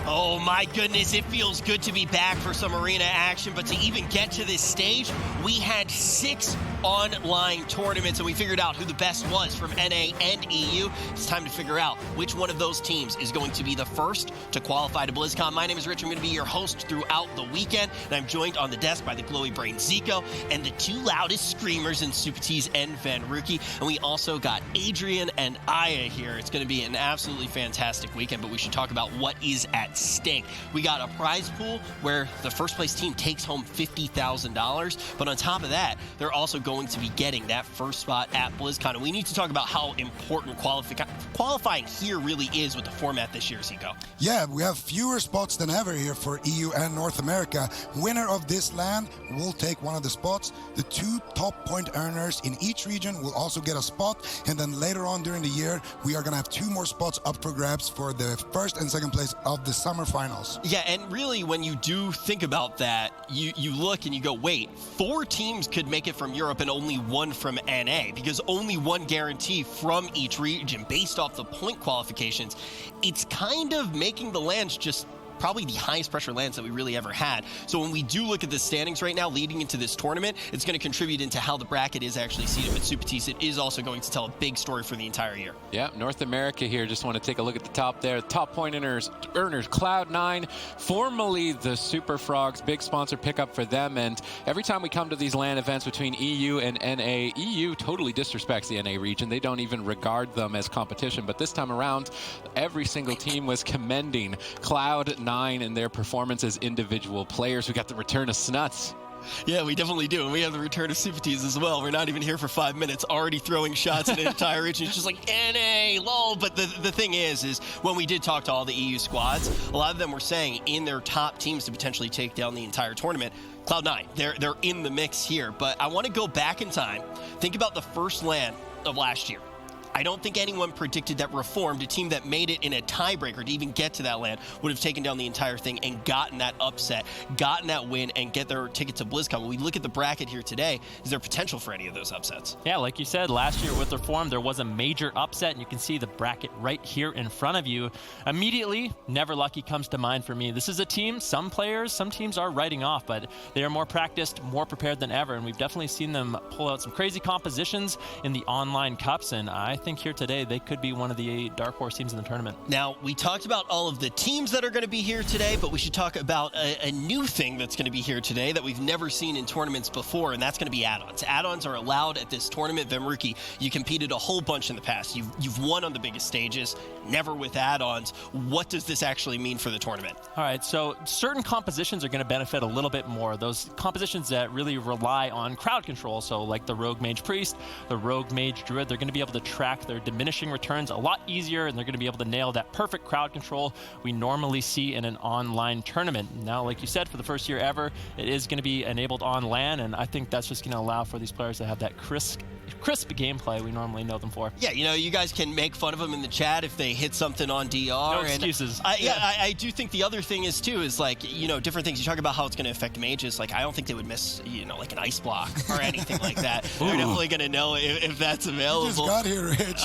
Oh my goodness, it feels good to be back for some arena action, but to even get to this stage, we had 6 online tournaments and we figured out who the best was from NA and EU. It's time to figure out which one of those teams is going to be the first to qualify to BlizzCon. My name is Rich, I'm going to be your host throughout the weekend, and I'm joined on the desk by the glowy brain Zico and the 2 loudest screamers in Supatiz and Vanruki, and we also got Adrian and Aya here. It's going to be an absolutely fantastic weekend, but we should talk about what is at stake. We got a prize pool where the first place team takes home $50,000, but on top of that, they're also going to be getting that first spot at BlizzCon. And we need to talk about how important qualifying here really is with the format this year, Zico. Yeah, we have fewer spots than ever here for EU and North America. Winner of this LAN will take one of the spots. The 2 top point earners in each region will also get a spot, and then later on during the year, we are going to have 2 more spots up for grabs for the first and second place of the summer finals. Yeah, and really when you do think about that, you look and you go, wait, 4 teams could make it from Europe and only 1 from NA, because only 1 guarantee from each region based off the point qualifications. It's kind of making the lands just probably the highest pressure lands that we really ever had. So when we do look at the standings right now leading into this tournament, it's going to contribute into how the bracket is actually seeded with Supatiz. It is also going to tell a big story for the entire year. Yeah, North America here. Just want to take a look at the top there. Top point earners Cloud9, formerly the Super Frogs, big sponsor pickup for them. And every time we come to these LAN events between EU and NA, EU totally disrespects the NA region. They don't even regard them as competition. But this time around, every single team was commending Cloud9 and their performance as individual players. We got the return of Snuts. Yeah, we definitely do. And we have the return of Supatiz as well. We're not even here for 5 minutes, already throwing shots at an entire region. It's just like, NA, lol. But the thing is when we did talk to all the EU squads, a lot of them were saying in their top teams to potentially take down the entire tournament, Cloud9, they're in the mix here. But I want to go back in time. Think about the first LAN of last year. I don't think anyone predicted that Reformed, a team that made it in a tiebreaker to even get to that LAN, would have taken down the entire thing and gotten that upset, gotten that win, and get their ticket to BlizzCon. When we look at the bracket here today, is there potential for any of those upsets? Yeah, like you said, last year with Reformed, there was a major upset, and you can see the bracket right here in front of you. Immediately, Never Lucky comes to mind for me. This is a team, some teams are writing off, but they are more practiced, more prepared than ever, and we've definitely seen them pull out some crazy compositions in the online cups, and I think here today they could be one of the dark horse teams in the tournament. Now, we talked about all of the teams that are going to be here today, but we should talk about a new thing that's going to be here today that we've never seen in tournaments before, and that's going to be add-ons. Add-ons are allowed at this tournament. Vanruki, you competed a whole bunch in the past. You've won on the biggest stages, never with add-ons. What does this actually mean for the tournament? All right, so certain compositions are going to benefit a little bit more. Those compositions that really rely on crowd control, so like the Rogue Mage Priest, the Rogue Mage Druid, they're going to be able to track their diminishing returns a lot easier, and they're going to be able to nail that perfect crowd control we normally see in an online tournament. Now, like you said, for the first year ever, it is going to be enabled on LAN, and I think that's just going to allow for these players to have that crisp gameplay we normally know them for. Yeah, you guys can make fun of them in the chat if they hit something on DR. No excuses. I do think the other thing is, too, is like, different things. You talk about how it's going to affect mages. Like, I don't think they would miss, like an ice block or anything like that. They're definitely going to know if that's available. You just got here, Rich.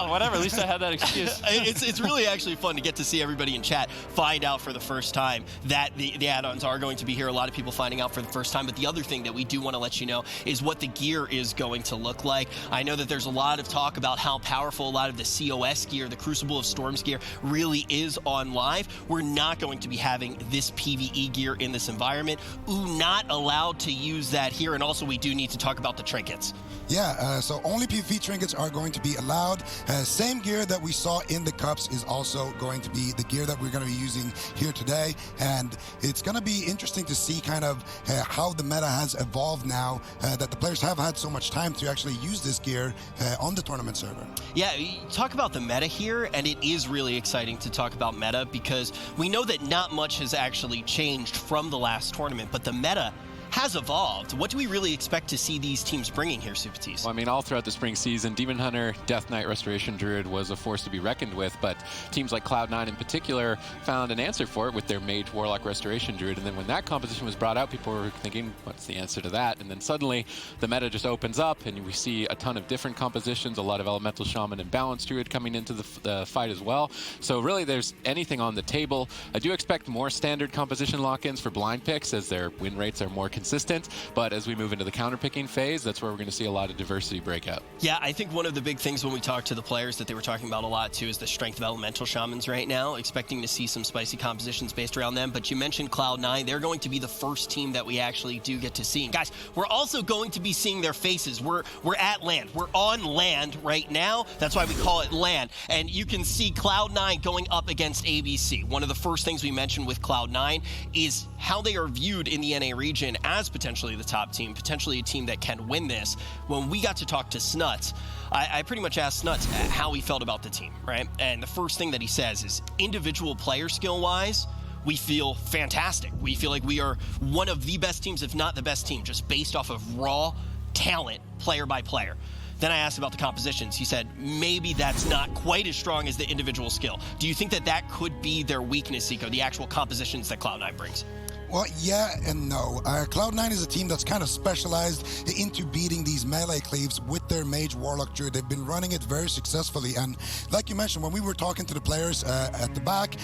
Whatever, at least I had that excuse. It's really actually fun to get to see everybody in chat find out for the first time that the add-ons are going to be here. A lot of people finding out for the first time. But the other thing that we do want to let you know is what the gear is going to look like. I know that there's a lot of talk about how powerful a lot of the COS gear, the Crucible of Storms gear, really is on live. We're not going to be having this PvE gear in this environment. Not allowed to use that here. And also we do need to talk about the trinkets. Yeah, so only PvP trinkets are going to be allowed. Same gear that we saw in the cups is also going to be the gear that we're going to be using here today. And it's going to be interesting to see kind of how the meta has evolved now that the players have had so much time to actually use this gear on the tournament server. Yeah, talk about the meta here, and it is really exciting to talk about meta because we know that not much has actually changed from the last tournament, but the meta has evolved. What do we really expect to see these teams bringing here, Supatis? Well, I mean, all throughout the spring season, Demon Hunter, Death Knight, Restoration Druid was a force to be reckoned with, but teams like Cloud9 in particular found an answer for it with their Mage, Warlock, Restoration Druid, and then when that composition was brought out, people were thinking, what's the answer to that? And then suddenly, the meta just opens up, and we see a ton of different compositions, a lot of Elemental Shaman and Balance Druid coming into the fight as well. So really, there's anything on the table. I do expect more standard composition lock-ins for blind picks as their win rates are more consistent, but as we move into the counter-picking phase, that's where we're going to see a lot of diversity break out. Yeah, I think one of the big things when we talk to the players that they were talking about a lot too is the strength of Elemental Shamans right now, expecting to see some spicy compositions based around them. But you mentioned Cloud9, they're going to be the first team that we actually do get to see. And guys, we're also going to be seeing their faces. We're at land. We're on land right now. That's why we call it land. And you can see Cloud9 going up against AWC. One of the first things we mentioned with Cloud9 is how they are viewed in the NA region as potentially the top team, potentially a team that can win this. When we got to talk to Snuts, I pretty much asked Snuts how he felt about the team, right? And the first thing that he says is individual player skill-wise, we feel fantastic. We feel like we are one of the best teams, if not the best team, just based off of raw talent, player by player. Then I asked about the compositions. He said, maybe that's not quite as strong as the individual skill. Do you think that that could be their weakness, Zico, the actual compositions that Cloud9 brings? Well, yeah and no. Cloud9 is a team that's kind of specialized into beating these melee cleaves with their Mage, Warlock, Druid. They've been running it very successfully. And like you mentioned, when we were talking to the players at the back,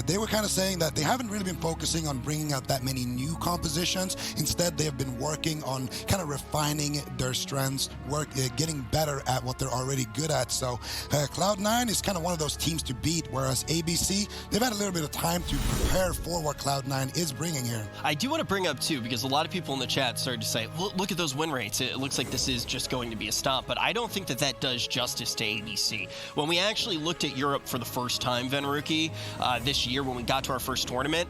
they were kind of saying that they haven't really been focusing on bringing out that many new compositions. Instead, they have been working on kind of refining their strengths, getting better at what they're already good at. So Cloud9 is kind of one of those teams to beat, whereas AWC, they've had a little bit of time to prepare for what Cloud9 is bringing here. I do want to bring up, too, because a lot of people in the chat started to say, look at those win rates. It looks like this is just going to be a stomp, but I don't think that that does justice to ABC. When we actually looked at Europe for the first time, Venruki, this year when we got to our first tournament,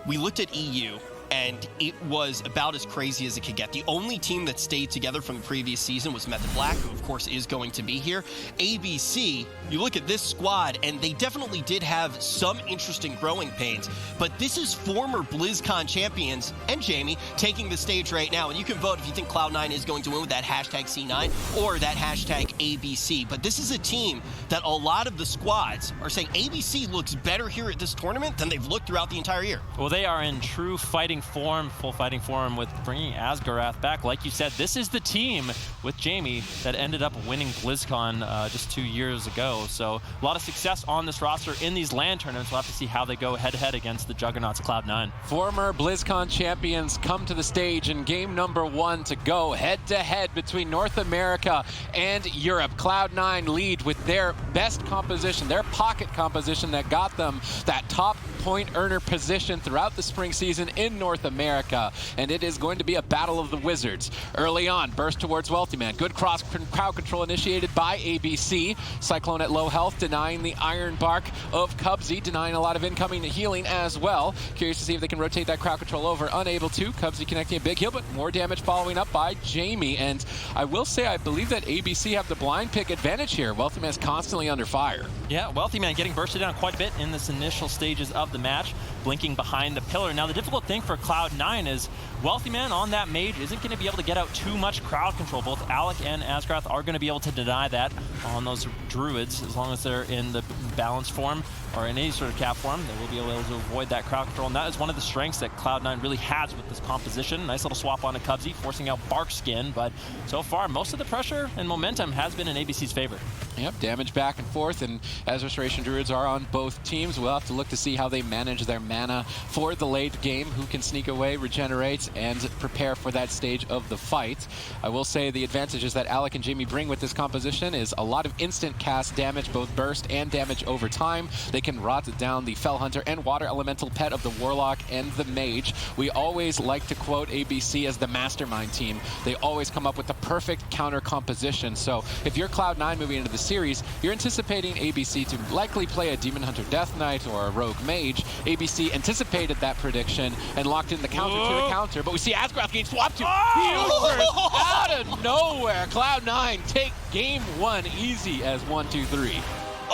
we looked at EU, and it was about as crazy as it could get. The only team that stayed together from the previous season was Method Black, who of course is going to be here. ABC, you look at this squad, and they definitely did have some interesting growing pains, but this is former BlizzCon champions and Jamie taking the stage right now, and you can vote if you think Cloud9 is going to win with that hashtag C9 or that hashtag ABC. But this is a team that a lot of the squads are saying ABC looks better here at this tournament than they've looked throughout the entire year. Well, they are in true fighting form, full fighting form with bringing Asgarath back. Like you said, this is the team with Jamie that ended up winning BlizzCon just 2 years ago. So a lot of success on this roster in these LAN tournaments. We'll have to see how they go head-to-head against the Juggernauts Cloud9. Former BlizzCon champions come to the stage in game number 1 to go head-to-head between North America and Europe. Cloud9 lead with their best composition, their pocket composition that got them that top point earner position throughout the spring season in North America, and it is going to be a battle of the wizards. Early on, burst towards Wealthy Man. Good cross crowd control initiated by ABC. Cyclone at low health, denying the Iron Bark of Cubsy, denying a lot of incoming healing as well. Curious to see if they can rotate that crowd control over. Unable to. Cubsy connecting a big heal, but more damage following up by Jamie. And I will say, I believe that ABC have the blind pick advantage here. Wealthy Man is constantly under fire. Yeah, Wealthy Man getting bursted down quite a bit in this initial stages of the match, blinking behind the pillar. Now, the difficult thing for Cloud9 is Wealthy Man on that mage isn't going to be able to get out too much crowd control. Both Alec and Asgarath are going to be able to deny that on those druids as long as they're in the balance form or in any sort of cap form. They will be able to avoid that crowd control, and that is one of the strengths that Cloud9 really has with this composition. Nice little swap onto Cubsy, forcing out Bark Skin, but so far most of the pressure and momentum has been in ABC's favor. Yep, damage back and forth, and as Restoration Druids are on both teams, we'll have to look to see how they manage their mana for the late game, who can sneak away, regenerate, and prepare for that stage of the fight. I will say the advantages that Alec and Jamie bring with this composition is a lot of instant cast damage, both burst and damage over time. They can rot down the Fell Hunter and Water Elemental pet of the Warlock and the Mage. We always like to quote ABC as the mastermind team. They always come up with the perfect counter composition. So if you're Cloud9 moving into the series, you're anticipating ABC to likely play a Demon Hunter Death Knight or a Rogue Mage. ABC anticipated that prediction and locked in the counter to the counter, but we see Asgarath getting swapped to out of nowhere. Cloud9 take game 1 easy as 1, 2, 3.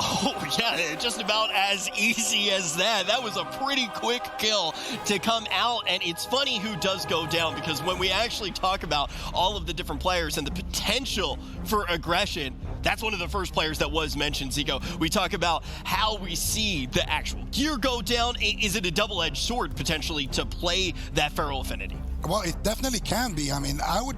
Oh, yeah, just about as easy as that. That was a pretty quick kill to come out, and it's funny who does go down, because when we actually talk about all of the different players and the potential for aggression, that's one of the first players that was mentioned, Zico. We talk about how we see the actual gear go down. Is it a double-edged sword, potentially, to play that Feral Affinity? Well, it definitely can be. I mean, I would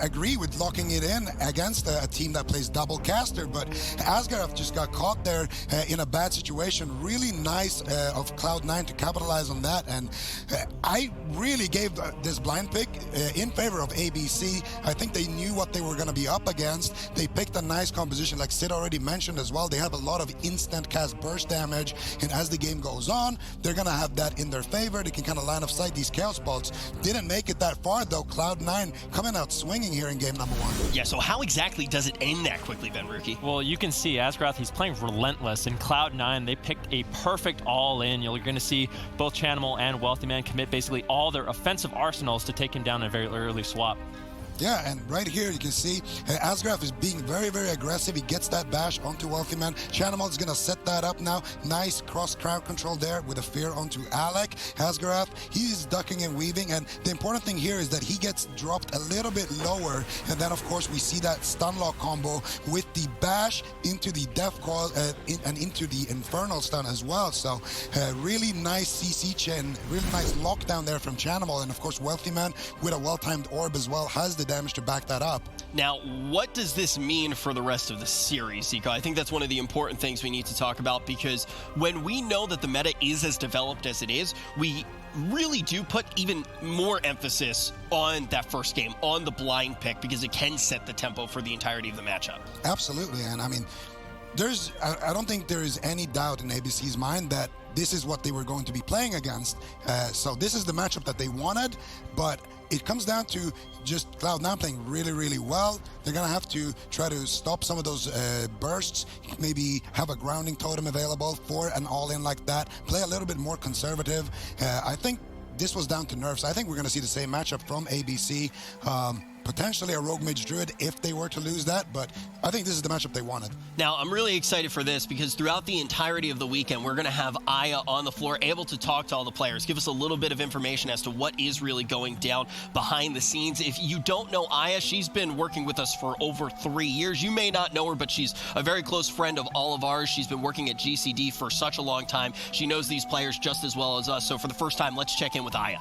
agree with locking it in against a team that plays double caster, but Asgareth just got caught there in a bad situation. Really nice of Cloud9 to capitalize on that, and I really gave this blind pick in favor of ABC. I think they knew what they were going to be up against. They picked a nice composition, like Sid already mentioned as well. They have a lot of instant cast burst damage, and as the game goes on, they're going to have that in their favor. They can kind of line of sight these Chaos Bolts. Didn't make it that far, though. Cloud9 coming out swinging here in game number 1. Yeah, so how exactly does it end that quickly, Ben Rookie? Well, you can see Asgareth, he's playing relentless. In Cloud9, they picked a perfect all-in. You're going to see both Chanimal and Wealthy Man commit basically all their offensive arsenals to take him down in a very early swap. Yeah, and right here you can see Asgareth is being very, very aggressive. He gets that bash onto Wealthy Man. Chanimal is going to set that up now. Nice cross crowd control there with a fear onto Alec. Asgareth, he's ducking and weaving, and the important thing here is that he gets dropped a little bit lower, and then of course we see that stun lock combo with the bash into the death call and into the infernal stun as well. So really nice CC chain, really nice lockdown there from Chanimal, and of course Wealthy Man with a well-timed orb as well has the damage to back that up. Now, what does this mean for the rest of the series, Zico? I think that's one of the important things we need to talk about, because when we know that the meta is as developed as it is, we really do put even more emphasis on that first game, on the blind pick, because it can set the tempo for the entirety of the matchup. Absolutely, and I mean, I don't think there is any doubt in ABC's mind that this is what they were going to be playing against. So this is the matchup that they wanted, but it comes down to just Cloud9 playing really, really well. They're going to have to try to stop some of those bursts, maybe have a grounding totem available for an all-in like that, play a little bit more conservative. I think this was down to nerfs. I think we're going to see the same matchup from ABC. Potentially a Rogue Mage Druid if they were to lose that, but I think this is the matchup they wanted. Now, I'm really excited for this, because throughout the entirety of the weekend, we're going to have Aya on the floor, able to talk to all the players, give us a little bit of information as to what is really going down behind the scenes. If you don't know Aya, she's been working with us for over 3 years. You may not know her, but she's a very close friend of all of ours. She's been working at GCD for such a long time. She knows these players just as well as us. So for the first time, let's check in with Aya.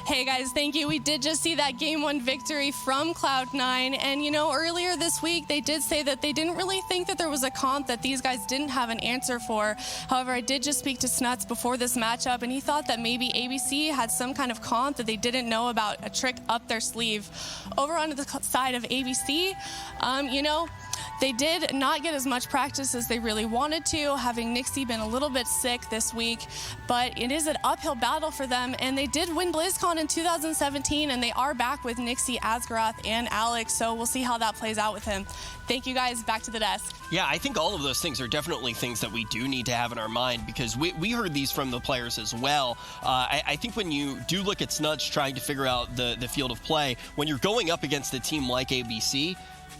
Hey guys, thank you. We did just see that Game 1 victory from Cloud9, and you know, earlier this week they did say that they didn't really think that there was a comp that these guys didn't have an answer for. However, I did just speak to Snuts before this matchup, and he thought that maybe ABC had some kind of comp that they didn't know about, a trick up their sleeve. Over on the side of ABC, you know, they did not get as much practice as they really wanted to, having Nixie been a little bit sick this week, but it is an uphill battle for them, and they did win BlizzCon in 2017, and they are back with Nixie, Asgaroth, and Alex, so we'll see how that plays out with him. Thank you guys, back to the desk. Yeah, I think all of those things are definitely things that we do need to have in our mind, because we heard these from the players as well. I think when you do look at Snuds trying to figure out the field of play, when you're going up against a team like ABC,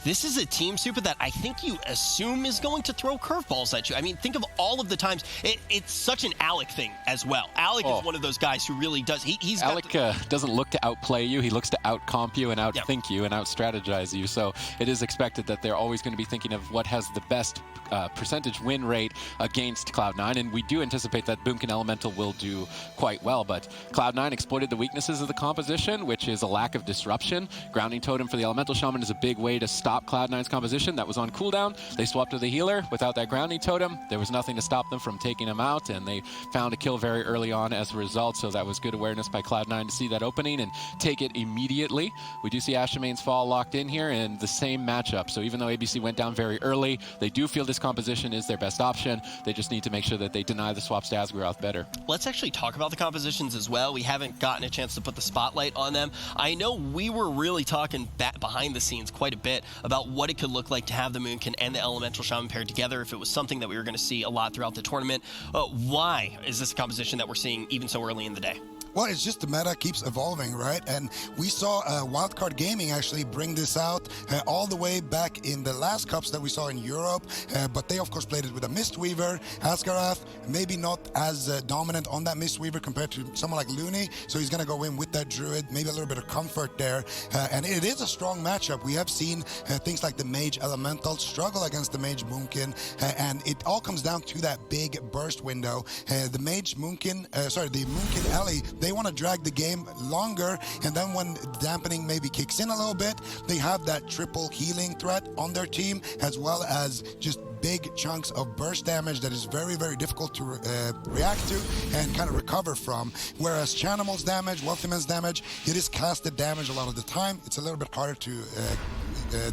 this is a team, Super, that I think you assume is going to throw curveballs at you. I mean, think of all of the times. It's such an Alec thing as well. Alec is one of those guys who really does. Alec doesn't look to outplay you. He looks to outcomp you and outthink you and outstrategize you. So it is expected that they're always going to be thinking of what has the best percentage win rate against Cloud9, and we do anticipate that Boomkin Elemental will do quite well, but Cloud9 exploited the weaknesses of the composition, which is a lack of disruption. Grounding Totem for the Elemental Shaman is a big way to stop Cloud9's composition. That was on cooldown. They swapped to the healer. Without that Grounding Totem, there was nothing to stop them from taking him out, and they found a kill very early on as a result, so that was good awareness by Cloud9 to see that opening and take it immediately. We do see Ashamane's Fall locked in here in the same matchup, so even though ABC went down very early, they do feel this composition is their best option. They just need to make sure that they deny the swaps to Asgaroth better. Let's actually talk about the compositions as well. We haven't gotten a chance to put the spotlight on them. I know we were really talking behind the scenes quite a bit about what it could look like to have the Moonkin and the Elemental Shaman paired together, if it was something that we were going to see a lot throughout the tournament. Why is this a composition that we're seeing even so early in the day? Well, it's just the meta keeps evolving, right? And we saw Wildcard Gaming actually bring this out all the way back in the last cups that we saw in Europe, but they of course played it with a Mistweaver. Asgarath maybe not as dominant on that Mistweaver compared to someone like Looney, so he's going to go in with that Druid, maybe a little bit of comfort there, and it is a strong matchup. We have seen things like the Mage Elemental struggle against the Mage Moonkin, and it all comes down to that big burst window. The Moonkin Ellie, they want to drag the game longer, and then when dampening maybe kicks in a little bit, they have that triple healing threat on their team, as well as just big chunks of burst damage that is very, very difficult to react to and kind of recover from. Whereas Chanimal's damage, Wealthyman's damage, it is casted damage a lot of the time. It's a little bit harder to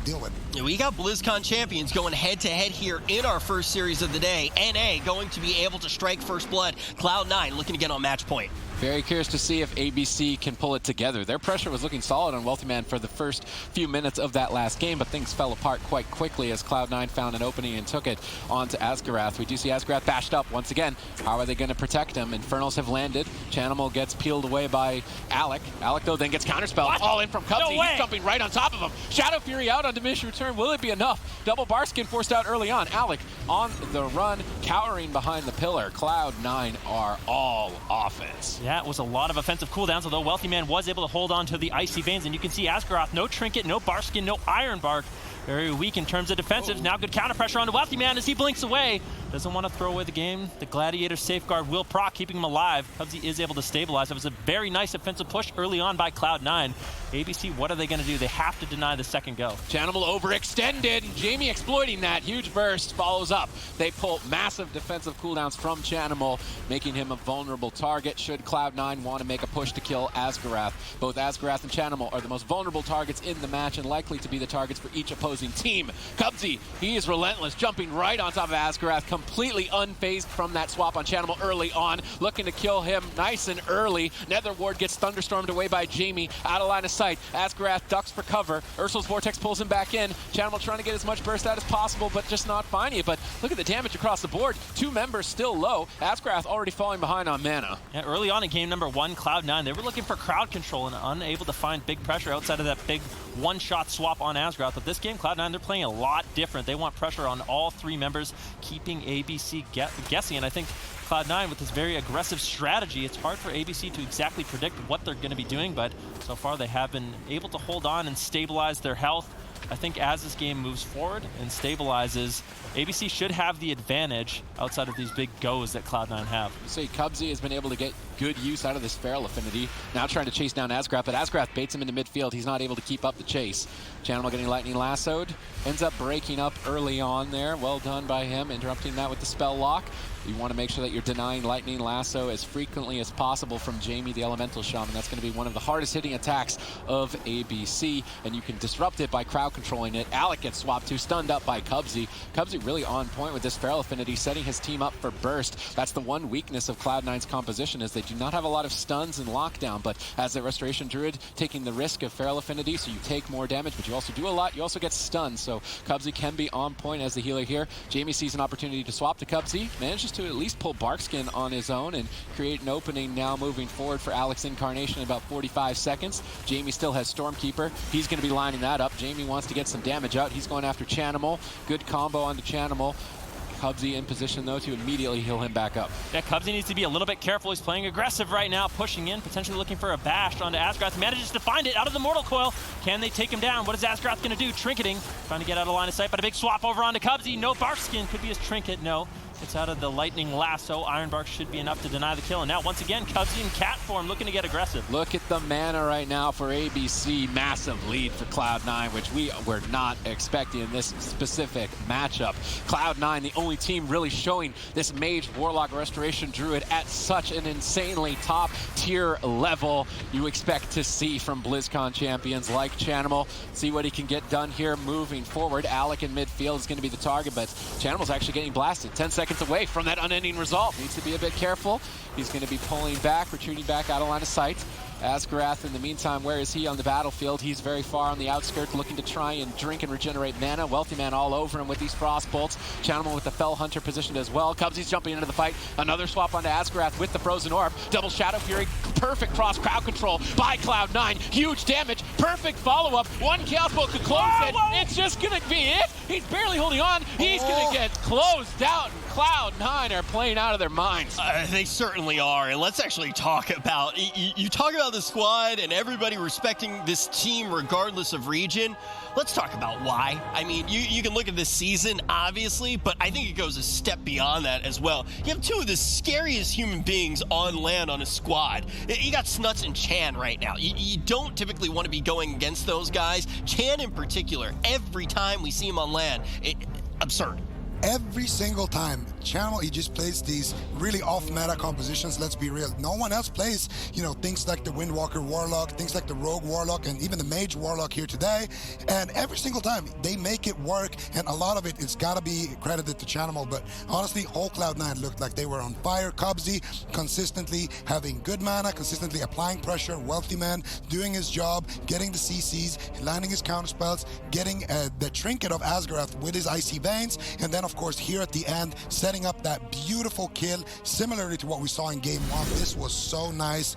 deal with. We got BlizzCon champions going head-to-head here in our first series of the day. NA going to be able to strike first blood. Cloud9 looking to get on match point. Very curious to see if ABC can pull it together. Their pressure was looking solid on Wealthyman for the first few minutes of that last game, but things fell apart quite quickly as Cloud9 found an opening and took it onto Asgarath. We do see Asgarath bashed up once again. How are they going to protect him? Infernals have landed. Chanimal gets peeled away by Alec. Alec, though, then gets counterspelled. All in from Cubsy. He's jumping right on top of him. Shadow Fury out on diminishing return. Will it be enough? Double Barskin forced out early on. Alec on the run, cowering behind the pillar. Cloud9 are all offense. Yeah, it was a lot of offensive cooldowns, although Wealthyman was able to hold on to the Icy Veins, and you can see Asgarath, no Trinket, no Barskin, no Iron Bark. Very weak in terms of defensive. Now good counter pressure on Wealthyman as he blinks away. Doesn't want to throw away the game. The Gladiator Safeguard will proc, keeping him alive. Cubsy is able to stabilize. It was a very nice offensive push early on by Cloud9. ABC, what are they going to do? They have to deny the second go. Chanimal overextended. Jamie exploiting that. Huge burst follows up. They pull massive defensive cooldowns from Chanimal, making him a vulnerable target should Cloud9 want to make a push to kill Asgarath. Both Asgarath and Chanimal are the most vulnerable targets in the match and likely to be the targets for each opposing team. Cubsy, he is relentless, jumping right on top of Asgarath, completely unfazed from that swap on Chanimal early on, looking to kill him nice and early. Nether Ward gets thunderstormed away by Jamie, out of line of sight. Asgarath ducks for cover. Ursul's Vortex pulls him back in. Chanimal trying to get as much burst out as possible, but just not finding it. But look at the damage across the board. 2 members still low. Asgarath already falling behind on mana. Yeah, early on in game number 1, Cloud9, they were looking for crowd control and unable to find big pressure outside of that big one-shot swap on Asgarath. But this game, Cloud9, they're playing a lot different. They want pressure on all 3 members, keeping ABC guessing. And I think Cloud9, with this very aggressive strategy, it's hard for ABC to exactly predict what they're going to be doing, but so far they have been able to hold on and stabilize their health. I think as this game moves forward and stabilizes, ABC should have the advantage outside of these big goes that Cloud9 have. You say Cubsy has been able to get good use out of this Feral Affinity. Now trying to chase down Asgarath, but Asgarath baits him into midfield. He's not able to keep up the chase. Chanimal getting lightning lassoed. Ends up breaking up early on there. Well done by him, interrupting that with the spell lock. You want to make sure that you're denying lightning lasso as frequently as possible from Jamie the Elemental Shaman. That's going to be one of the hardest hitting attacks of ABC, and you can disrupt it by crowd controlling it. Alec gets swapped to, stunned up by Cubsy. Cubsy really on point with this Feral Affinity, setting his team up for burst. That's the one weakness of Cloud9's composition, is they do not have a lot of stuns and lockdown, but as a Restoration Druid, taking the risk of Feral Affinity, so you take more damage, but you also do a lot. You also get stunned, so Cubsy can be on point as the healer here. Jamie sees an opportunity to swap to Cubsy, manages to at least pull Barkskin on his own and create an opening now moving forward for Alex Incarnation in about 45 seconds. Jamie still has Stormkeeper. He's going to be lining that up. Jamie wants to get some damage out. He's going after Chanimal. Good combo onto Chanimal. Cubsy in position, though, to immediately heal him back up. Yeah, Cubsy needs to be a little bit careful. He's playing aggressive right now, pushing in, potentially looking for a bash onto Asgarath. Manages to find it out of the Mortal Coil. Can they take him down? What is Asgarath going to do? Trinketing, trying to get out of line of sight, but a big swap over onto Cubsy. No Barskin, could be his Trinket, no. It's out of the Lightning Lasso. Iron Bark should be enough to deny the kill. And now, once again, Cubsy in cat form, looking to get aggressive. Look at the mana right now for ABC. Massive lead for Cloud9, which we were not expecting in this specific matchup. Cloud9, the only team really showing this Mage, Warlock, Restoration Druid at such an insanely top tier level you expect to see from BlizzCon champions like Chanimal. See what he can get done here moving forward. Alec in midfield is going to be the target, but Chanimal's actually getting blasted. 10 seconds away from that unending resolve. Needs to be a bit careful. He's going to be pulling back, retreating back out of line of sight. Asgarath, in the meantime, where is he on the battlefield? He's very far on the outskirts, looking to try and drink and regenerate mana. Wealthyman all over him with these frost bolts. Chanimal with the Fell Hunter positioned as well. Cubsy's jumping into the fight. Another swap onto Asgarath with the Frozen Orb. Double Shadow Fury Perfect cross crowd control by Cloud9. Huge damage. Perfect follow-up. One Chaos Bolt could close it. It's just going to be it. He's barely holding on. He's going to get closed out. And Cloud9 are playing out of their minds. They certainly are. And let's actually talk about, you talk about the squad and everybody respecting this team regardless of region. Let's talk about why. I mean, you can look at this season, obviously, but I think it goes a step beyond that as well. You have two of the scariest human beings on land on a squad. You got Snuts and Chan right now. You don't typically want to be going against those guys. Chan in particular, every time we see him on land, absurd. Every single time, Channel, he just plays these really off-meta compositions, let's be real. No one else plays, things like the Windwalker Warlock, things like the Rogue Warlock, and even the Mage Warlock here today. And every single time, they make it work, and a lot of it's got to be credited to Channel. But honestly, whole Cloud9 looked like they were on fire. Cubsy consistently having good mana, consistently applying pressure, Wealthy Man doing his job, getting the CCs, landing his counterspells, getting the trinket of Asgarath with his Icy Veins, and then of course here at the end setting up that beautiful kill similarly to what we saw in game 1. This was so nice.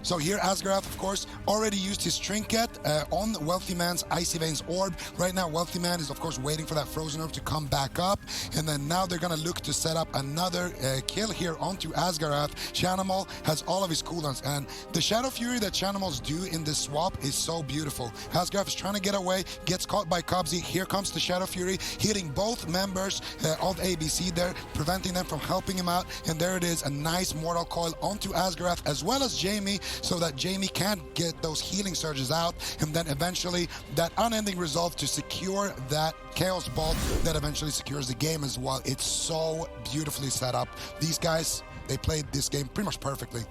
So here Asgarath of course already used his trinket on Wealthy Man's Icy Veins orb. Right now Wealthy Man is of course waiting for that frozen orb to come back up, and then now they're gonna look to set up another kill here onto Asgarath. Shanimal has all of his cooldowns, and the Shadow Fury that Shanimals do in this swap is so beautiful. Asgarath is trying to get away, gets caught by Cubsy. Here comes the Shadow Fury hitting both members of ABC there, preventing them from helping him out, and there it is, a nice Mortal Coil onto Asgarath as well as Jamie, so that Jamie can get those healing surges out, and then eventually that unending resolve to secure that Chaos Bolt that eventually secures the game as well. It's so beautifully set up. These guys, they played this game pretty much perfectly.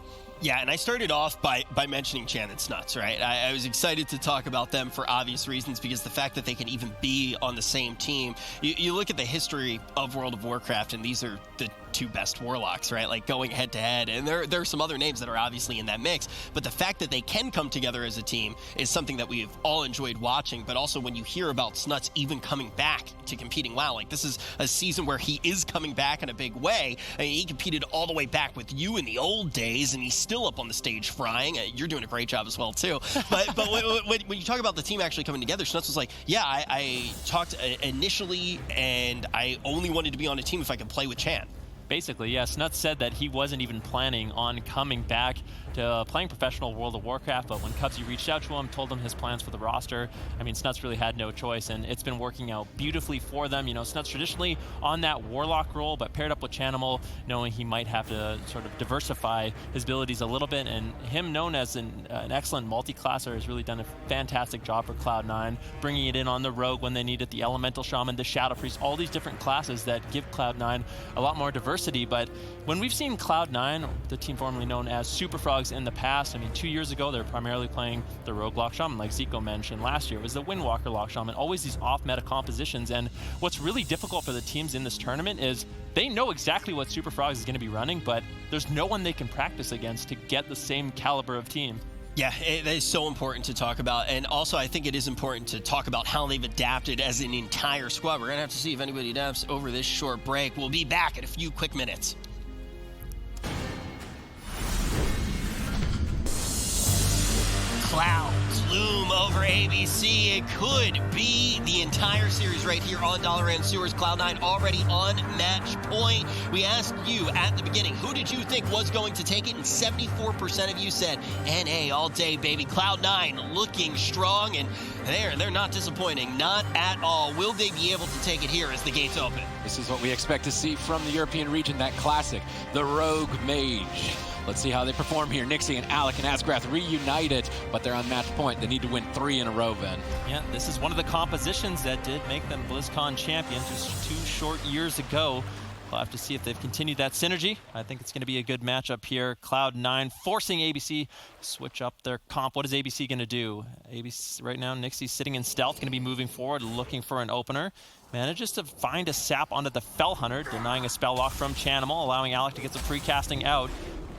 Yeah, and I started off by mentioning Chan and Snuts, right? I was excited to talk about them for obvious reasons, because the fact that they can even be on the same team. You look at the history of World of Warcraft, and these are the two best warlocks, right? Like going head to head, and there are some other names that are obviously in that mix, but the fact that they can come together as a team is something that we've all enjoyed watching. But also when you hear about Snuts even coming back to competing, wow, like this is a season where he is coming back in a big way. I mean, he competed all the way back with you in the old days, and he's still up on the stage frying. You're doing a great job as well too. But when you talk about the team actually coming together, Snuts was like, yeah, I talked initially, and I only wanted to be on a team if I could play with Chan. Basically, yeah, Snuts said that he wasn't even planning on coming back to playing professional World of Warcraft, but when Cubsy reached out to him, told him his plans for the roster, I mean, Snuts really had no choice, and it's been working out beautifully for them. Snuts traditionally on that Warlock role, but paired up with Chanimal, knowing he might have to sort of diversify his abilities a little bit, and him known as an excellent multi-classer has really done a fantastic job for Cloud9, bringing it in on the Rogue when they needed the Elemental Shaman, the Shadow Priest, all these different classes that give Cloud9 a lot more diversity. But when we've seen Cloud9, the team formerly known as Super Frogs, in the past, I mean, 2 years ago, they were primarily playing the Rogue Lock Shaman, like Zico mentioned. Last year was the Windwalker Lock Shaman, always these off-meta compositions. And what's really difficult for the teams in this tournament is they know exactly what Super Frogs is going to be running, but there's no one they can practice against to get the same caliber of team. Yeah, it is so important to talk about. And also, I think it is important to talk about how they've adapted as an entire squad. We're going to have to see if anybody adapts over this short break. We'll be back in a few quick minutes. Clouds loom over ABC. It could be the entire series right here on Dollar and Sewers. Cloud9 already on match point. We asked you at the beginning, who did you think was going to take it? And 74% of you said NA all day, baby. Cloud9 looking strong, and they're not disappointing. Not at all. Will they be able to take it here as the gates open? This is what we expect to see from the European region, that classic, the Rogue Mage. Let's see how they perform here. Nixie and Alec and Asgarath reunited, but they're on match point. They need to win 3 in a row, Ben. Yeah, this is one of the compositions that did make them BlizzCon champions just 2 short years ago. We'll have to see if they've continued that synergy. I think it's going to be a good matchup here. Cloud9 forcing ABC to switch up their comp. What is ABC going to do? ABC right now, Nixie's sitting in stealth, going to be moving forward, looking for an opener. Manages to find a sap onto the Fell Hunter, denying a spell lock from Chanimal, allowing Alec to get some free casting out.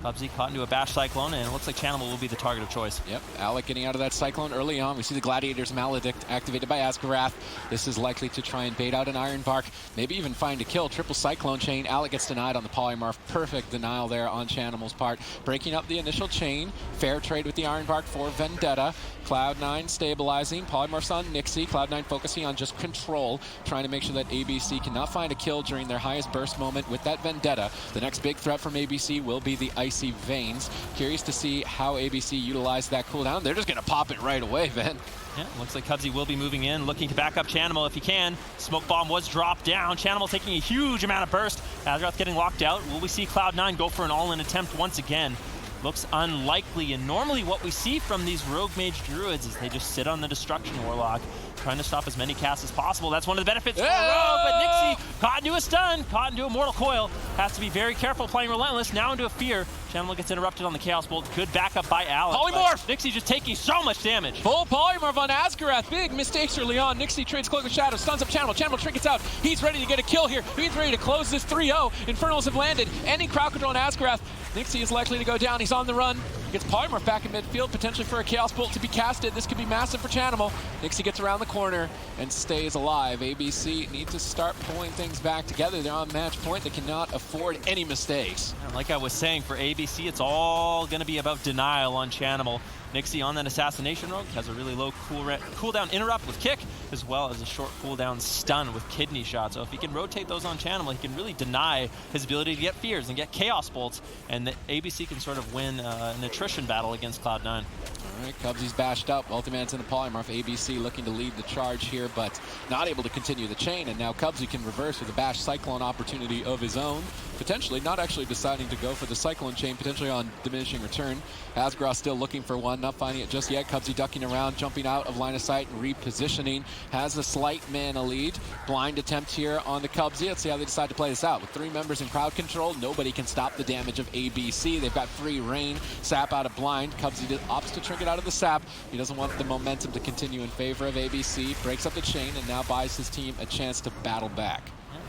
Cubsy caught into a bash cyclone, and it looks like Chanimal will be the target of choice. Yep, Alec getting out of that cyclone early on. We see the Gladiator's Maledict activated by Asgarath. This is likely to try and bait out an Iron Bark, maybe even find a kill. Triple Cyclone Chain. Alec gets denied on the Polymorph. Perfect denial there on Chanimal's part. Breaking up the initial chain. Fair trade with the Iron Bark for Vendetta. Cloud9 stabilizing. Polymorphs on Nixie. Cloud9 focusing on just control, trying to make sure that ABC cannot find a kill during their highest burst moment with that Vendetta. The next big threat from ABC will be the Icy Veins. Curious to see how ABC utilize that cooldown. They're just going to pop it right away, Ben. Yeah, looks like Cubsy will be moving in, looking to back up Chanimal if he can. Smoke Bomb was dropped down. Chanimal taking a huge amount of burst. Asgarath getting locked out. Will we see Cloud9 go for an all-in attempt once again? Looks unlikely, and normally what we see from these Rogue Mage Druids is they just sit on the Destruction Warlock, trying to stop as many casts as possible. That's one of the benefits for Rogue, but Nixie caught into a stun, caught into a Mortal Coil. Has to be very careful playing Relentless, now into a Fear. Chanimal gets interrupted on the Chaos Bolt. Good backup by Alec. Polymorph! Nixie just taking so much damage. Full Polymorph on Asgarath. Big mistakes early on. Nixie trades Cloak of Shadows, stuns up Chanimal. Chanimal trinkets out. He's ready to get a kill here. He's ready to close this 3-0. Infernals have landed. Ending crowd control on Asgarath. Nixie is likely to go down. He's on the run. Gets Polymorph back in midfield, potentially for a Chaos Bolt to be casted. This could be massive for Chanimal. Nixie gets around the corner and stays alive. ABC need to start pulling things back together. They're on match point. They cannot afford any mistakes. And like I was saying, for ABC, it's all going to be about denial on Chanimal. Nixie on that Assassination Rogue has a really low cooldown interrupt with Kick, as well as a short cooldown stun with Kidney Shot. So if he can rotate those on Chanimal, he can really deny his ability to get Fears and get Chaos Bolts, and the ABC can sort of win an attrition battle against Cloud9. All right, Cubsy's bashed up. Ultiman's in the Polymorph. ABC looking to lead the charge here, but not able to continue the chain. And now Cubsy can reverse with a Bash Cyclone opportunity of his own. Potentially, not actually deciding to go for the Cyclone chain, potentially on diminishing return. Asgarath still looking for one, not finding it just yet. Cubsy ducking around, jumping out of line of sight and repositioning. Has a slight mana lead. Blind attempt here on the Cubsy. Let's see how they decide to play this out. With 3 members in crowd control, nobody can stop the damage of ABC. They've got free reign. Sap out of blind. Cubsy opts to trinket out of the sap. He doesn't want the momentum to continue in favor of ABC. Breaks up the chain and now buys his team a chance to battle back.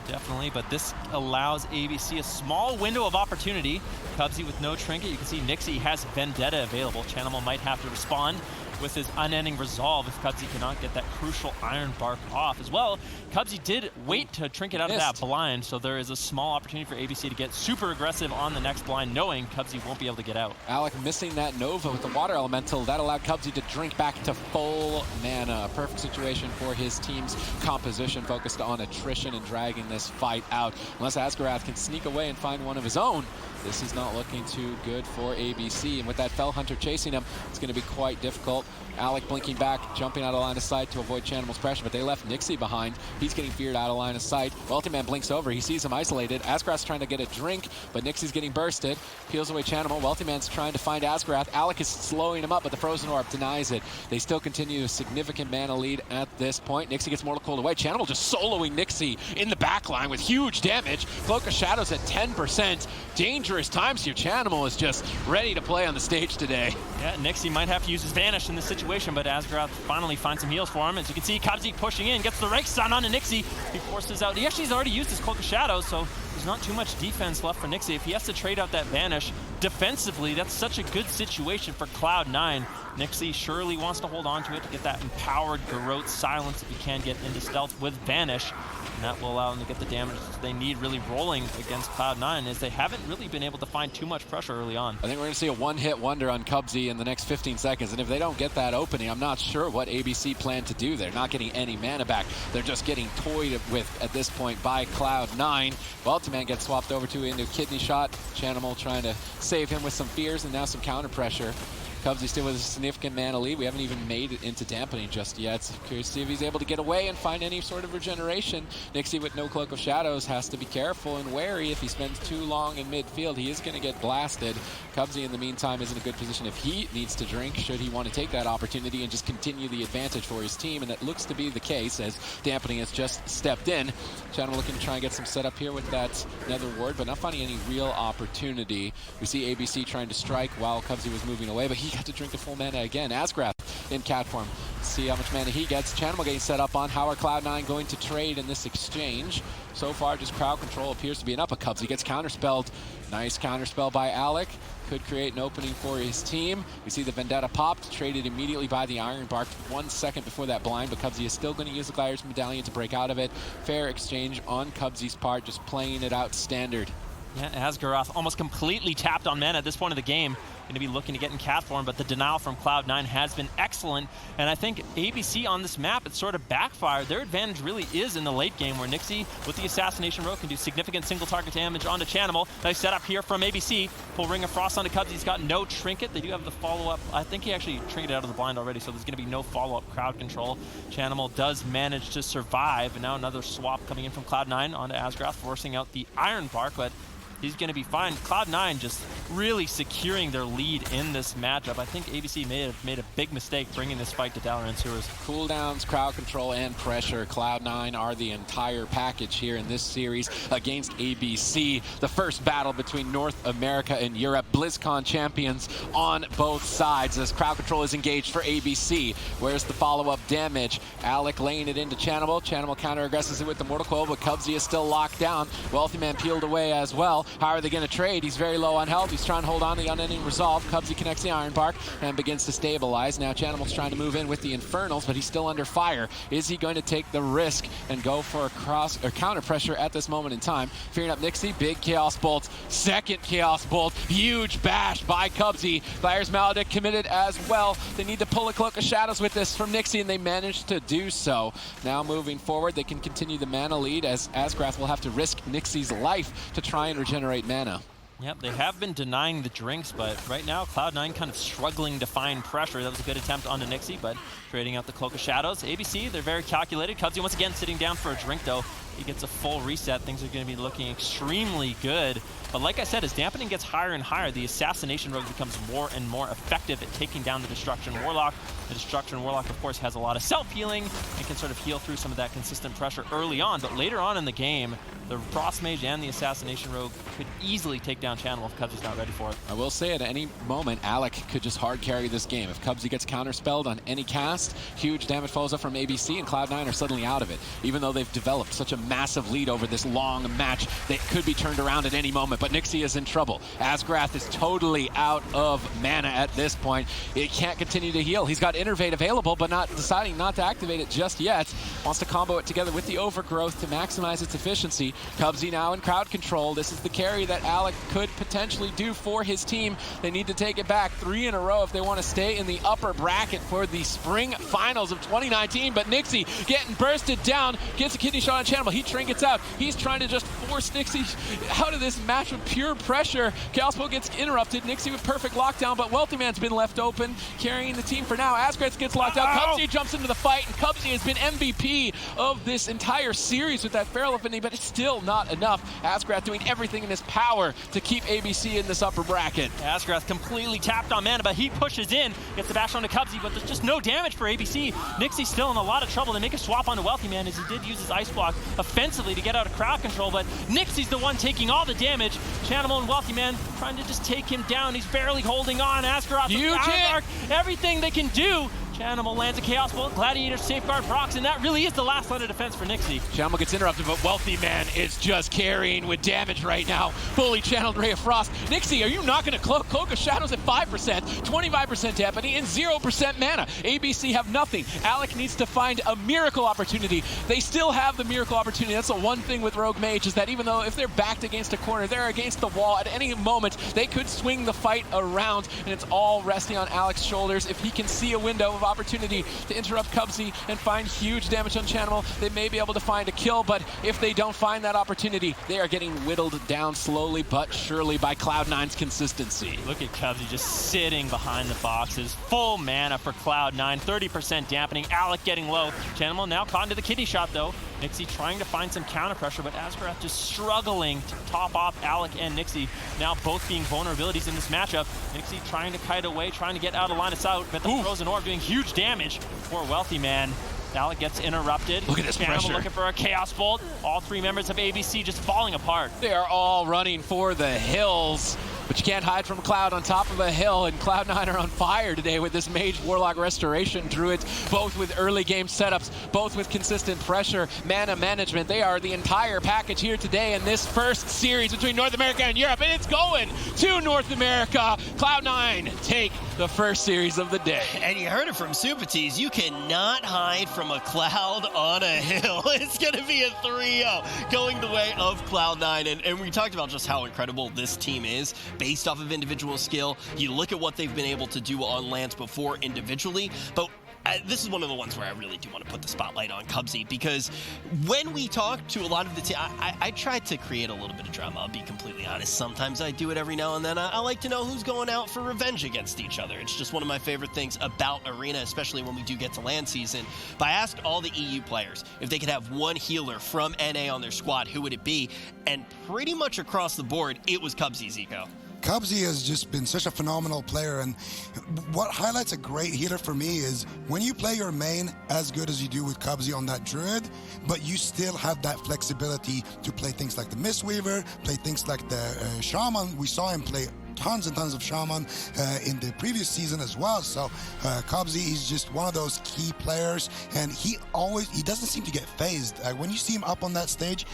Definitely, but this allows ABC a small window of opportunity. Cubsy with no trinket. You can see Nixie has Vendetta available. Chanimal might have to respond with his unending resolve if Cubsy cannot get that crucial Iron Bark off. As well, Cubsy did wait to trinket out of that blind, so there is a small opportunity for ABC to get super aggressive on the next blind, knowing Cubsy won't be able to get out. Alec missing that Nova with the Water Elemental. That allowed Cubsy to drink back to full mana. Perfect situation for his team's composition, focused on attrition and dragging this fight out. Unless Asgarath can sneak away and find one of his own, this is not looking too good for ABC. And with that Fell Hunter chasing him, it's going to be quite difficult. Alec blinking back, jumping out of line of sight to avoid Chanimal's pressure, but they left Nixie behind. He's getting feared out of line of sight. Weltyman blinks over. He sees him isolated. Asgarath's trying to get a drink, but Nixie's getting bursted. Peels away Chanimal. Weltyman's trying to find Asgarath. Alec is slowing him up, but the Frozen Orb denies it. They still continue a significant mana lead at this point. Nixie gets Mortal Coil away. Chanimal just soloing Nixie in the back line with huge damage. Cloak of Shadows at 10%. Dangerous times here. Chanimal is just ready to play on the stage today. Yeah, Nixie might have to use his Vanish in this situation, but Asgarath finally finds some heals for him. As you can see, Cubsy pushing in, gets the Rake Stun onto Nixie. He forces out. He actually has already used his Cloak of Shadows, so there's not too much defense left for Nixie. If he has to trade out that Vanish defensively, that's such a good situation for Cloud9. Nixie surely wants to hold on to it to get that empowered Garrote silence if he can get into stealth with Vanish. And that will allow them to get the damage they need really rolling against Cloud9, as they haven't really been able to find too much pressure early on. I think we're going to see a one-hit wonder on Cubsy in the next 15 seconds, and if they don't get that opening, I'm not sure what ABC plan to do. They're not getting any mana back. They're just getting toyed with at this point by Cloud9. Weltyman gets swapped over to into Kidney Shot. Chanimal trying to save him with some fears and now some counter pressure. Cubsy still with a significant mana lead. We haven't even made it into dampening just yet. So curious to see if he's able to get away and find any sort of regeneration. Nixie with no Cloak of Shadows has to be careful and wary. If he spends too long in midfield, he is going to get blasted. Cubsy, in the meantime, is in a good position if he needs to drink, should he want to take that opportunity and just continue the advantage for his team. And that looks to be the case, as dampening has just stepped in. Chanimal looking to try and get some setup here with that Nether Ward, but not finding any real opportunity. We see ABC trying to strike while Cubsy was moving away, but he got to drink the full mana again. Asgarath in cat form. See how much mana he gets. Chanimal getting set up on. How are Cloud9 going to trade in this exchange? So far, just crowd control appears to be enough. Cubsy gets counterspelled. Nice counterspell by Alec. could create an opening for his team. We see the Vendetta popped, traded immediately by the Iron Bark 1 second before that blind, but Cubsy is still going to use the Gliders Medallion to break out of it. Fair exchange on Cubsy's part, just playing it out standard. Yeah, Asgaroth almost completely tapped on mana at this point of the game. Going to be looking to get in cat form, but the denial from Cloud9 has been excellent. And I think ABC on this map, it's sort of backfired. Their advantage really is in the late game, where Nixie with the Assassination Rogue can do significant single target damage onto Chanimal. Nice setup here from ABC. Pull Ring of Frost onto Cubs. He's got no trinket. They do have the follow-up. I think he actually trinketed out of the blind already, so there's going to be no follow-up crowd control. Chanimal does manage to survive, and now another swap coming in from Cloud9 onto Asgaroth, forcing out the Iron Bark, but he's going to be fine. Cloud9 just really securing their lead in this matchup. I think ABC may have made a big mistake bringing this fight to Dalaran Sewers. Cooldowns, crowd control, and pressure. Cloud9 are the entire package here in this series against ABC. The first battle between North America and Europe. BlizzCon champions on both sides as crowd control is engaged for ABC. Where's the follow-up damage? Alec laying it into Chanimal. Chanimal counter-aggresses it with the Mortal Coil, but Cubsy is still locked down. Wealthy Man peeled away as well. How are they going to trade? He's very low on health. He's trying to hold on to the Unending Resolve. Cubsy connects the Iron Bark and begins to stabilize. Now Chanimal's trying to move in with the Infernals, but he's still under fire. Is he going to take the risk and go for a cross or counter pressure at this moment in time? Fearing up Nixie, big Chaos Bolt. Second Chaos Bolt. Huge bash by Cubsy. Fire's Maledict committed as well. They need to pull a Cloak of Shadows with this from Nixie, and they managed to do so. Now moving forward, they can continue the mana lead as Asgaroth will have to risk Nixie's life to try and regenerate mana. Yep, they have been denying the drinks, but right now Cloud9 kind of struggling to find pressure. That was a good attempt onto Nixie, but trading out the Cloak of Shadows. ABC, they're very calculated. Cubsy once again sitting down for a drink, though. He gets a full reset. Things are going to be looking extremely good. But like I said, as dampening gets higher and higher, the Assassination Rogue becomes more and more effective at taking down the Destruction Warlock. The Destruction Warlock, of course, has a lot of self-healing and can sort of heal through some of that consistent pressure early on. But later on in the game, the Frost Mage and the Assassination Rogue could easily take down Chanimal if Cubsy's not ready for it. I will say at any moment, Alec could just hard carry this game. If Cubsy gets counterspelled on any cast, huge damage falls up from ABC, and Cloud9 are suddenly out of it. Even though they've developed such a massive lead over this long match, that could be turned around at any moment. But Nixie is in trouble. Asgaroth is totally out of mana at this point. It can't continue to heal. He's got Innervate available, but deciding not to activate it just yet. Wants to combo it together with the Overgrowth to maximize its efficiency. Cubsy now in crowd control. This is the carry that Alec could potentially do for his team. They need to take it back 3 in a row if they want to stay in the upper bracket for the spring finals of 2019. But Nixie getting bursted down, gets a kidney shot on Chanimal. He trinkets out. He's trying to just force Nixie out of this match with pure pressure. Chaos Bolt gets interrupted. Nixie with perfect lockdown, but Wealthy Man's been left open, carrying the team for now. Asgaroth gets locked out. Cubsy jumps into the fight, and Cubsy has been MVP of this entire series with that Feral Affinity, but it's still not enough. Asgaroth doing everything in his power to keep ABC in this upper bracket. Asgaroth completely tapped on mana, but he pushes in, gets the bash onto Cubsy, but there's just no damage for ABC. Nixie's still in a lot of trouble. They make a swap onto Wealthy Man as he did use his Ice Block offensively to get out of crowd control, but Nixie's the one taking all the damage. Chanimal and Wealthy Man trying to just take him down. He's barely holding on. Asgaroth, everything they can do. Chanimal lands a Chaos Bolt, Gladiator safeguard procs, and that really is the last line of defense for Nixie. Chanimal gets interrupted, but Wealthy Man is just carrying with damage right now. Fully channeled Ray of Frost. Nixie, are you not going to Cloak of Shadows at 5%, 25% dampening, and 0% mana? ABC have nothing. Alec needs to find a miracle opportunity. They still have the miracle opportunity. That's the one thing with Rogue Mage, is that even though if they're backed against a corner, they're against the wall, at any moment, they could swing the fight around, and it's all resting on Alec's shoulders. If he can see a window of opportunity to interrupt Cubsy and find huge damage on Chanimal, they may be able to find a kill, but if they don't find that opportunity, they are getting whittled down slowly but surely by Cloud9's consistency. Look at Cubsy just sitting behind the boxes. Full mana for Cloud9, 30% dampening. Alec getting low. Chanimal now caught into the kidney shot, though. Nixie trying to find some counter pressure, but Asgaroth just struggling to top off Alec and Nixie, now both being vulnerabilities in this matchup. Nixie trying to kite away, trying to get out of line of sight, but the Frozen Orb doing huge damage for Wealthy Man. Alec gets interrupted. Look at this pressure. Looking for a Chaos Bolt. All 3 members of ABC just falling apart. They are all running for the hills. But you can't hide from Cloud on top of a hill, and Cloud9 are on fire today with this Mage Warlock Restoration Druids, both with early game setups, both with consistent pressure, mana management. They are the entire package here today in this first series between North America and Europe, and it's going to North America. Cloud9 take the first series of the day. And you heard it from Supatees, you cannot hide from a Cloud on a hill. It's going to be a 3-0 going the way of Cloud9. And we talked about just how incredible this team is based off of individual skill. You look at what they've been able to do on lands before individually, but this is one of the ones where I really do want to put the spotlight on Cubsy, because when we talk to a lot of the team, I try to create a little bit of drama, I'll be completely honest. Sometimes I do it every now and then. I like to know who's going out for revenge against each other. It's just one of my favorite things about Arena, especially when we do get to land season. But I asked all the EU players if they could have one healer from NA on their squad, who would it be? And pretty much across the board, it was Cubsy, Zico. Cubsy has just been such a phenomenal player, and what highlights a great healer for me is when you play your main as good as you do with Cubsy on that Druid, but you still have that flexibility to play things like the Mistweaver, play things like the Shaman. We saw him play tons and tons of Shaman in the previous season as well. So Cubsy is just one of those key players, and he doesn't seem to get phased. When you see him up on that stage,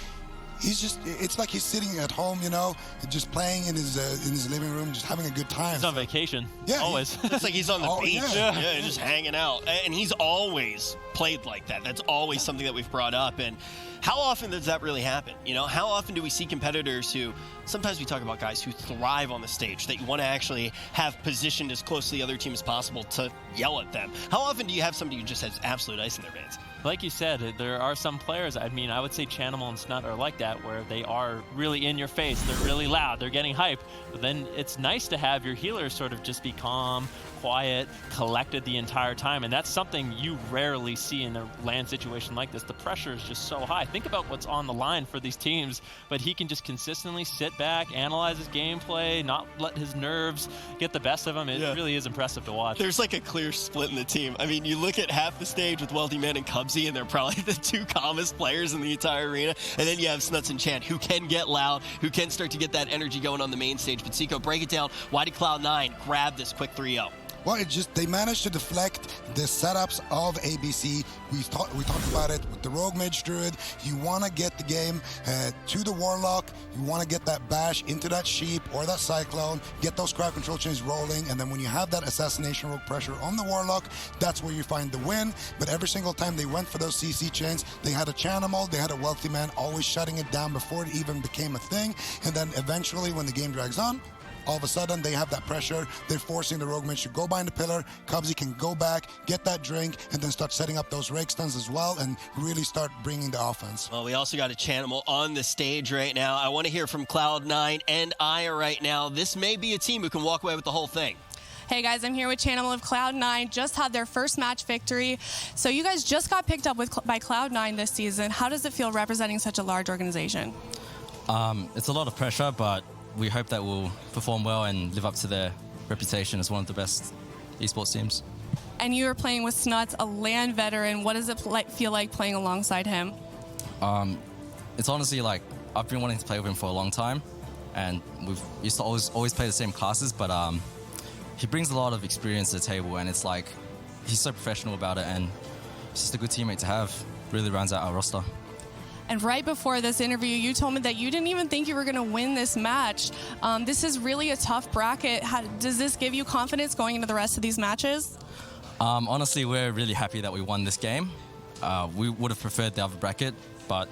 it's like he's sitting at home, you know, just playing in his living room, just having a good time. He's on vacation. Yeah, always. It's like he's on the beach, yeah, just hanging out. And he's always played like that. That's always something that we've brought up. And how often does that really happen? You know, how often do we see competitors who, sometimes we talk about guys who thrive on the stage, that you want to actually have positioned as close to the other team as possible to yell at them. How often do you have somebody who just has absolute ice in their veins? Like you said, there are some players, I mean, I would say Chanimal and Snut are like that, where they are really in your face, they're really loud, they're getting hype, but then it's nice to have your healers sort of just be calm, quiet, collected the entire time, and that's something you rarely see in a land situation like this. The pressure is just so high. Think about what's on the line for these teams, but he can just consistently sit back, analyze his gameplay, not let his nerves get the best of him. It really is impressive to watch. There's like a clear split in the team. I mean, you look at half the stage with Wealthy Man and Cubsy, and they're probably the two calmest players in the entire arena. And then you have Snuts and Chan, who can get loud, who can start to get that energy going on the main stage. But Zico, break it down. Why did Cloud9 grab this quick 3-0? Well, they managed to deflect the setups of ABC. We talked about it with the Rogue Mage Druid. You want to get the game to the Warlock. You want to get that bash into that Sheep or that Cyclone, get those crowd control chains rolling, and then when you have that Assassination Rogue pressure on the Warlock, that's where you find the win. But every single time they went for those CC chains, they had a Chanimal, they had a Wealthy Man, always shutting it down before it even became a thing. And then eventually, when the game drags on, all of a sudden, they have that pressure. They're forcing the Rogue Mage to go behind the pillar. Cubsy can go back, get that drink, and then start setting up those rake stuns as well and really start bringing the offense. Well, we also got a Chanimal on the stage right now. I want to hear from Cloud9 and Aya right now. This may be a team who can walk away with the whole thing. Hey guys, I'm here with Chanimal of Cloud9. Just had their first match victory. So you guys just got picked up by Cloud9 this season. How does it feel representing such a large organization? It's a lot of pressure, but we hope that we'll perform well and live up to their reputation as one of the best esports teams. And you are playing with Snuts, a LAN veteran. What does it feel like playing alongside him? It's honestly like I've been wanting to play with him for a long time, and we've used to always play the same classes, but he brings a lot of experience to the table, and it's like he's so professional about it, and he's just a good teammate to have. Really rounds out our roster. And right before this interview, you told me that you didn't even think you were going to win this match. This is really a tough bracket. Does this give you confidence going into the rest of these matches? Honestly, we're really happy that we won this game. We would have preferred the other bracket, but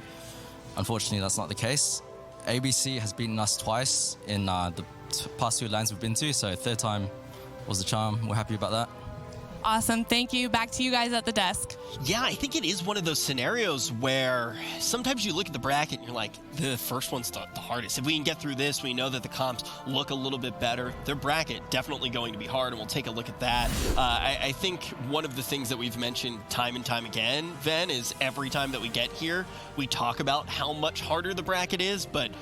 unfortunately that's not the case. ABC has beaten us twice in the past two lands we've been to, so third time was the charm. We're happy about that. Awesome. Thank you. Back to you guys at the desk. Yeah, I think it is one of those scenarios where sometimes you look at the bracket and you're like, the first one's the hardest. If we can get through this, we know that the comps look a little bit better. Their bracket definitely going to be hard, and we'll take a look at that. I think one of the things that we've mentioned time and time again, Ven, is every time that we get here, we talk about how much harder the bracket is, but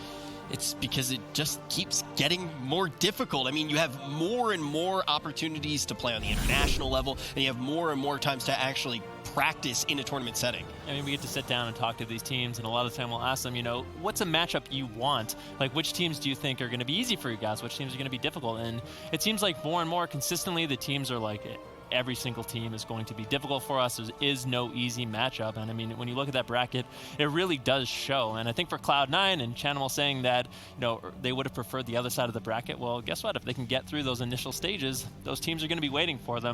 it's because it just keeps getting more difficult. I mean, you have more and more opportunities to play on the international level, and you have more and more times to actually practice in a tournament setting. I mean, we get to sit down and talk to these teams, and a lot of the time we'll ask them, you know, what's a matchup you want? Like, which teams do you think are going to be easy for you guys? Which teams are going to be difficult? And it seems like more and more consistently the teams are like, every single team is going to be difficult for us. There is no easy matchup. And I mean, when you look at that bracket, it really does show. And I think for Cloud9 and Chanimal saying that, you know, they would have preferred the other side of the bracket, well, guess what? If they can get through those initial stages, those teams are going to be waiting for them.